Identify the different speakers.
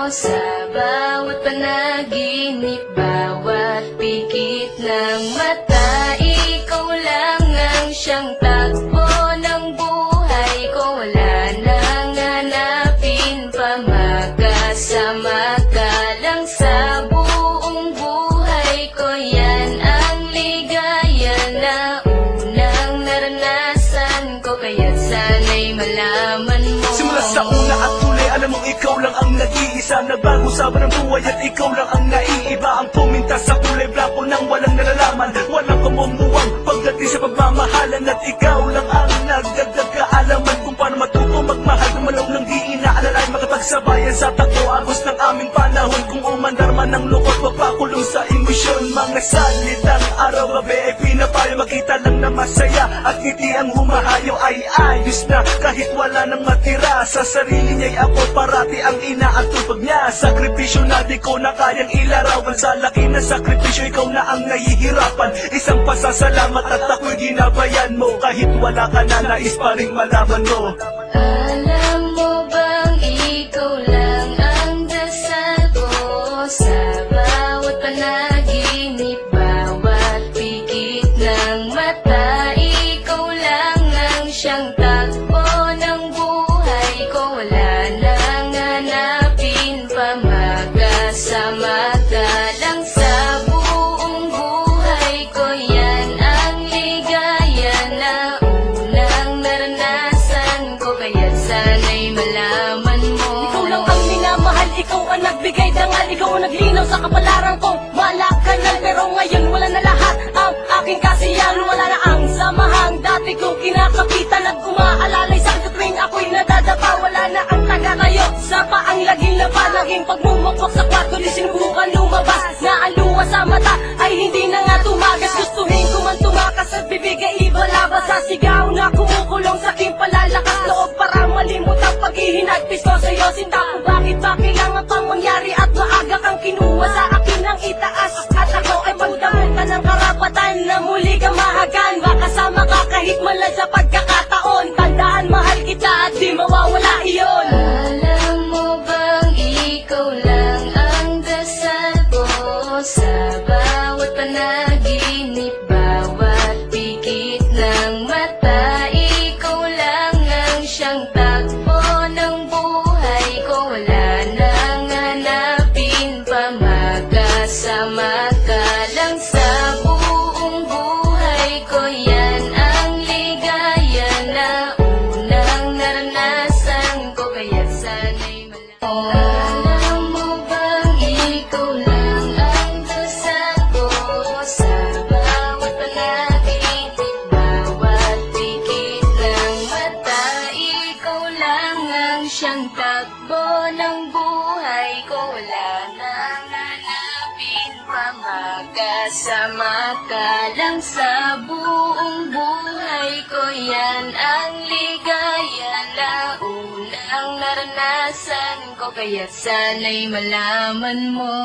Speaker 1: sa bawat panaginip, bawat pikit ng mata. Ikaw lang ang siyang takbo ng buhay ko. Wala nang hanapin pa, magkasama ka lang sa buong buhay ko. Yan ang ligaya na unang naranasan ko, kaya't sana'y malaman mo.
Speaker 2: Simula sa una at huli, alam mong ikaw lang ang nag-iisa. Nagbago sa ng buhay at ikaw lang ang naiiba. Ang puminta sa kulay blanco nang walang nalalaman, walang kamumuwang pagdating sa pagmamahalan. At ikaw lang ang nagdagdag kaalaman kung paano matuto magmahal ng malaw ng di inaalala. Makapagsabayan sa tagpo-agos ng aming panahon. Kung umandar man ng lukot, magpakulong sa emosyon. Mga salitang araw-gabi ay pinapayo, makita lang na masaya at ngiti ang humahayo. Ay ayos na kahit wala nang matira, sa sarili niya'y ako parati ang inaatupag niya. Sakripisyo na di ko na kayang ilarawan, sa laki na sakripisyo ikaw na ang nahihirapan. Isang pasasalamat at ako'y ginabayan mo, kahit wala ka na nais pa rin malaman mo.
Speaker 1: Alam mo bang ikaw lang ang dasal ko sa bawat panaginip, bawat pikit ng mata. Ikaw lang ang siyang takbo ng buhay ko. Wala nang hanapin pa, magkasama ka lang sa buong buhay ko. Yan ang ligaya na unang naranasan ko, kaya't sana'y malaman mo.
Speaker 3: Ikaw lang ang minamahal, ikaw ang nagbigay dangal, ikaw ang naglinaw sa kapalaran ko. Malakanal, pero ngayon wala na lahat ang aking kasiyahan. Wala na ang samahang dati kong kinakapitan at umaalalay sa tuwing ako'y nadadapa. Wala na ang taga-tayo sa paang laging laba, laging pagmumukpok sa kwarto, di sinubukan lumabas. Na ang luha sa mata ay hindi na nga tumagas. Gustuhin ko man tumakas at bibig ay ibalabas. Sa sigaw na kumukulong sa aking palalakas loob para malimot ang paghihinagpis ko sa'yo. Sinta ko bakit ba kailangan pang mangyari at maaga kang kinuha sa akin ng itaas. At ako ay pagdamutan ng karapatan na muli kang mahagan. Makasama ka kahit malan sa pagkakataon. Tandaan mahal kita at di mawawala iyon.
Speaker 1: Alam mo bang ikaw lang ang dasal ko sa bawat panaginip, bawat pikit ng mata. Ikaw lang ang siyang takbo ng buhay ko. Wala nang hanapin pa, magkasama ka lang sa buong buhay ko. Yan ang ligaya na unang naranasan ko, kaya't sana'y malaman. Alam mo bang ikaw lang ang dasal ko sa bawat panaginip, bawat pikit ng mata. Ikaw lang ang siyang takbo ng buhay ko. Wala nang hanapin pa, magkasama ka lang sa buong buhay ko. Yan ang ligaya na unang naranasan ko, kaya't sana'y malaman mo.